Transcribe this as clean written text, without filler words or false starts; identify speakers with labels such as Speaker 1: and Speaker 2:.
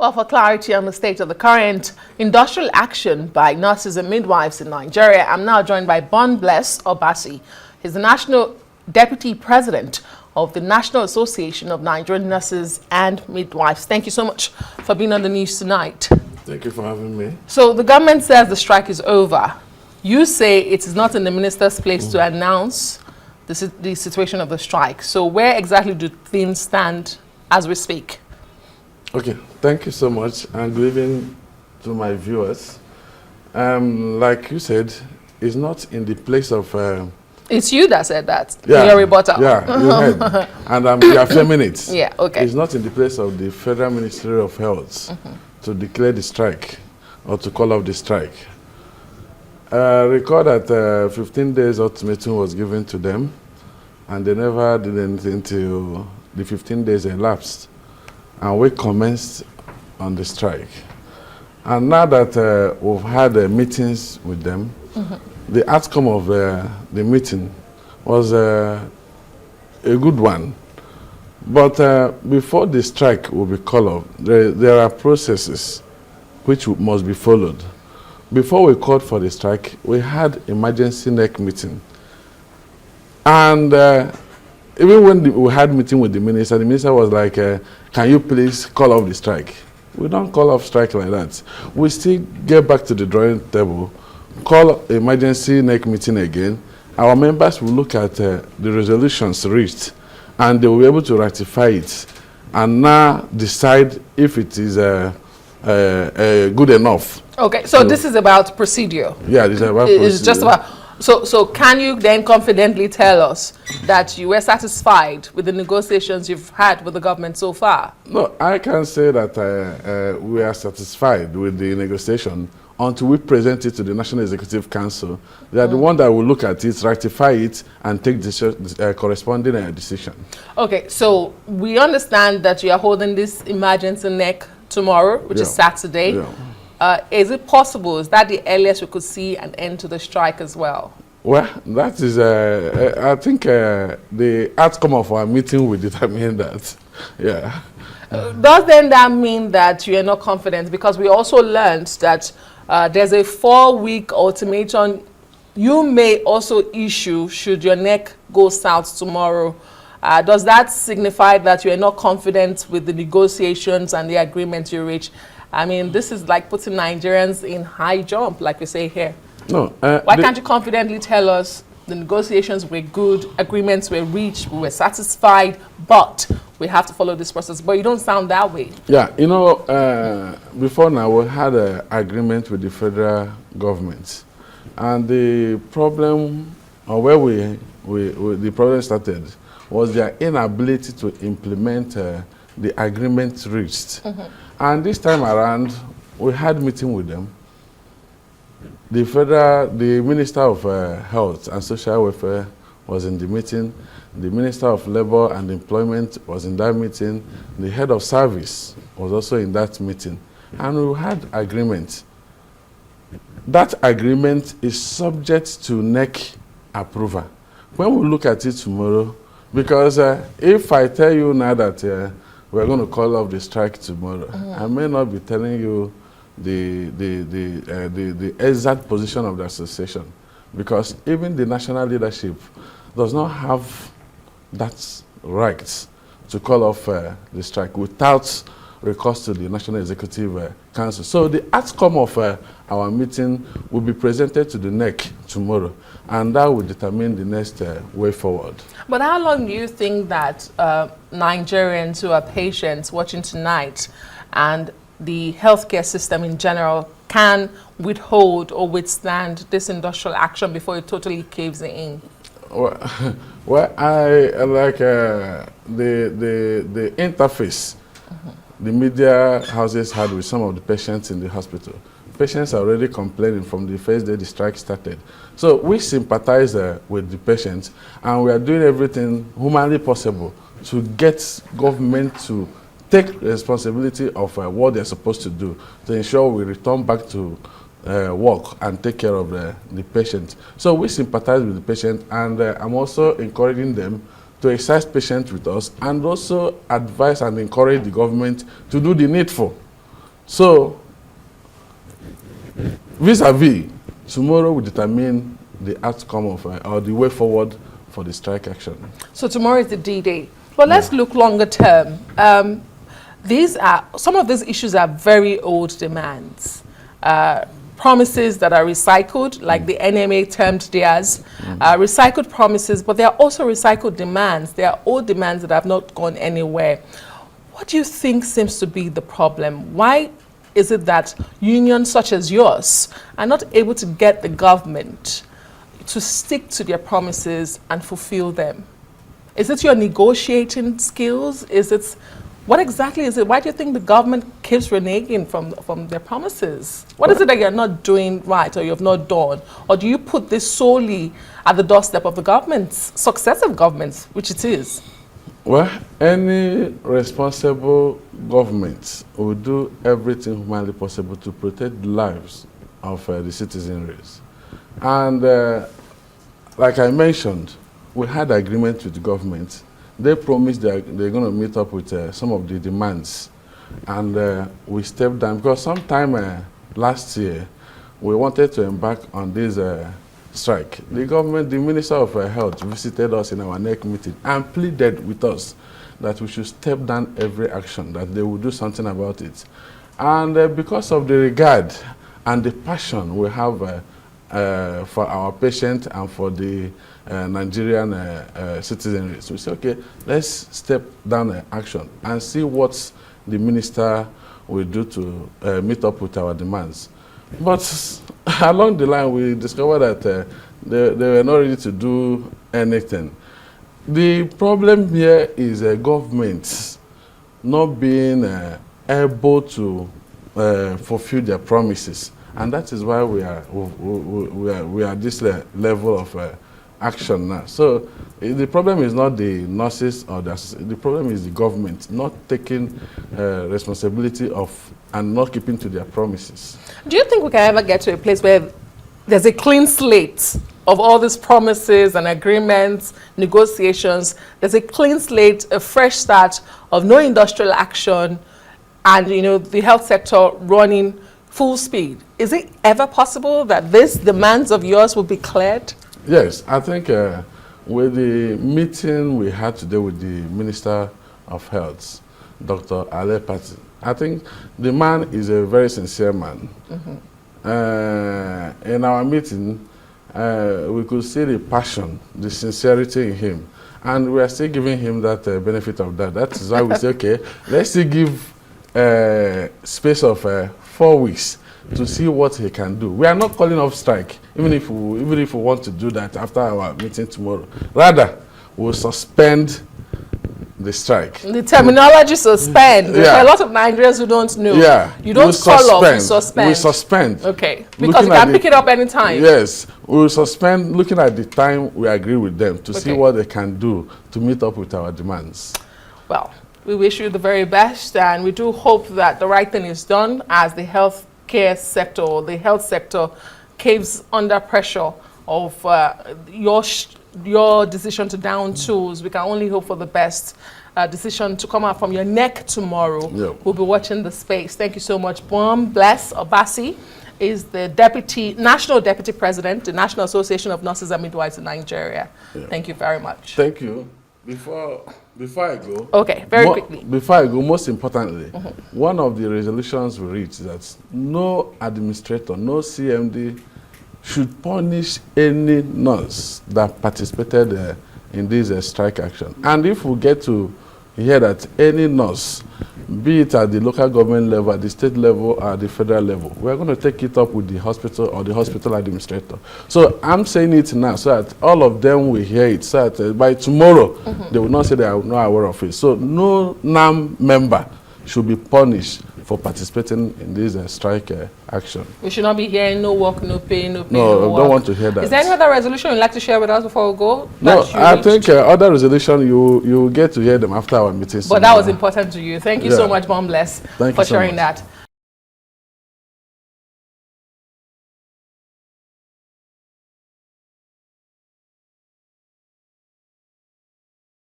Speaker 1: Well, for clarity on the state of the current industrial action by nurses and midwives in Nigeria, I'm now joined by Bornbless Obasi. He's the National Deputy President of the National Association of Nigerian Nurses and Midwives. Thank you so much for being on the news tonight.
Speaker 2: Thank you for having me.
Speaker 1: So the government says the strike is over. You say it is not in the minister's place to announce the situation of the strike. So where exactly do things stand as we speak?
Speaker 2: Okay, thank you so much, and good evening to my viewers. Like you said, it's not in the place of...
Speaker 1: it's you that said that,
Speaker 2: yeah,
Speaker 1: in your rebuttal.
Speaker 2: Yeah, you heard. And you are feminist.
Speaker 1: Yeah, okay.
Speaker 2: It's not in the place of the Federal Ministry of Health to declare the strike or to call off the strike. Recall that 15 days ultimatum was given to them, and they never did anything until the 15 days elapsed. And we commenced on the strike. And now that we've had meetings with them, the outcome of the meeting was a good one. But before the strike will be called off, there are processes which must be followed. Before we called for the strike, we had emergency NEC meeting. And even when we had meeting with the minister was like, can you please call off the strike? We don't call off strike like that. We still get back to the drawing table, call emergency NEC meeting again. Our members will look at the resolutions reached, and they will be able to ratify it, and now decide if it is good enough.
Speaker 1: Okay, so this is about procedure.
Speaker 2: Yeah, this is about procedure.
Speaker 1: It's just about... So can you then confidently tell us that you were satisfied with the negotiations you've had with the government so far?
Speaker 2: No, I can say that we are satisfied with the negotiation until we present it to the National Executive Council. They are the one that will look at it, ratify it, and take the corresponding decision. Okay,
Speaker 1: so we understand that you are holding this emergency NEC tomorrow, which is Saturday.
Speaker 2: Yeah.
Speaker 1: Is it possible, is that the earliest we could see an end to the strike as well?
Speaker 2: Well, that is, I think the outcome of our meeting will determine that. Yeah.
Speaker 1: Does then that mean that you are not confident? Because we also learned that there's a 4-week ultimatum you may also issue should your NEC go south tomorrow. Does that signify that you are not confident with the negotiations and the agreement you reach? I mean, this is like putting Nigerians in high jump, like we say here.
Speaker 2: No.
Speaker 1: Why can't you confidently tell us the negotiations were good, agreements were reached, we were satisfied, but we have to follow this process? But you don't sound that way.
Speaker 2: Yeah, you know, before now we had an agreement with the federal government. And the problem, or where the problem started, was their inability to implement the agreement reached. And this time around, we had meeting with them. The Minister of Health and Social Welfare was in the meeting. The Minister of Labor and Employment was in that meeting. The Head of Service was also in that meeting. And we had agreement. That agreement is subject to NEC approval. When we look at it tomorrow, because if I tell you now that we're going to call off the strike tomorrow, I may not be telling you the exact position of the association, because even the national leadership does not have that right to call off the strike without recourse to the National Executive Council. So the outcome of our meeting will be presented to the NEC tomorrow, and that will determine the next way forward.
Speaker 1: But how long do you think that Nigerians who are patients watching tonight and the healthcare system in general can withhold or withstand this industrial action before it totally caves in?
Speaker 2: Well, I like the interface the media houses had with some of the patients in the hospital. Patients are already complaining from the first day the strike started. So we sympathize with the patients, and we are doing everything humanly possible to get government to take responsibility of what they're supposed to do to ensure we return back to work and take care of the patient. So we sympathize with the patient, and I'm also encouraging them to exercise patience with us and also advise and encourage the government to do the needful. So, vis-a-vis, tomorrow will determine the outcome of or the way forward for the strike action.
Speaker 1: So tomorrow is the D-Day. But let's look longer term. Some of these issues are very old demands. Promises that are recycled, like the NMA termed theirs, recycled promises, but there are also recycled demands. There are old demands that have not gone anywhere. What do you think seems to be the problem? Why is it that unions such as yours are not able to get the government to stick to their promises and fulfill them? Is it your negotiating skills? What exactly is it? Why do you think the government keeps reneging from their promises? What is it that you're not doing right or you have not done? Or do you put this solely at the doorstep of the governments, successive governments, which it is?
Speaker 2: Well, any responsible government will do everything humanly possible to protect the lives of the citizenry. And like I mentioned, we had agreement with the government. They promised they're going to meet up with some of the demands, and we stepped down because sometime last year we wanted to embark on this strike. The government, the Minister of Health visited us in our NEC meeting and pleaded with us that we should step down every action, that they would do something about it. And because of the regard and the passion we have for our patients and for the Nigerian citizenry, so we say, okay, let's step down action and see what the minister will do to meet up with our demands. But along the line, we discovered that they were not ready to do anything. The problem here is government not being able to fulfill their promises, and that is why we are at this level of action now. So the problem is not the nurses or the problem is the government not taking responsibility of and not keeping to their promises. Do
Speaker 1: you think we can ever get to a place where there's a clean slate of all these promises and agreements, negotiations? There's a clean slate, a fresh start of no industrial action, and the health sector running full speed. Is it ever possible that these demands of yours will be cleared?
Speaker 2: Yes, I think with the meeting we had today with the Minister of Health, Dr. Elapsed, I think the man is a very sincere man. In our meeting, we could see the passion, the sincerity in him, and we are still giving him that benefit of that. That is why we say, okay, let's still give space of 4 weeks to see what he can do. We are not calling off strike, even if we want to do that after our meeting tomorrow. Rather, we'll suspend the strike. The
Speaker 1: terminology suspend. There's a lot of Nigerians who don't know.
Speaker 2: Yeah.
Speaker 1: You don't call off, you suspend.
Speaker 2: We suspend.
Speaker 1: Okay. Because you can pick it up anytime.
Speaker 2: Yes. We'll suspend looking at the time we agree with them to see what they can do to meet up with our demands.
Speaker 1: Well, we wish you the very best, and we do hope that the right thing is done as the healthcare sector, or the health sector, caves under pressure of your decision to down tools. We can only hope for the best decision to come out from your neck tomorrow. Yep. We'll be watching the space. Thank you so much. Bornbless Obasi is the National Deputy President, the National Association of Nurses and Midwives in Nigeria. Yep. Thank you very much.
Speaker 2: Thank you. Before I go,
Speaker 1: okay, very quickly.
Speaker 2: Before I go, most importantly, one of the resolutions we reached is that no administrator, no CMD should punish any nurse that participated in this strike action. And if we get to hear that any nurse, be it at the local government level, at the state level, or at the federal level, we're going to take it up with the hospital or the hospital administrator. So I'm saying it now so that all of them will hear it, so that by tomorrow they will not say they are not aware of it. So no NAM member should be punished for participating in this strike action. We should not be hearing no work, no pay, no pay, no work. I don't want to hear that. Is there any other resolution you'd like to share with us before we go? No, I think other resolution, you will get to hear them after our meeting. But that was important to you. Thank you so much, Bornbless, for sharing that.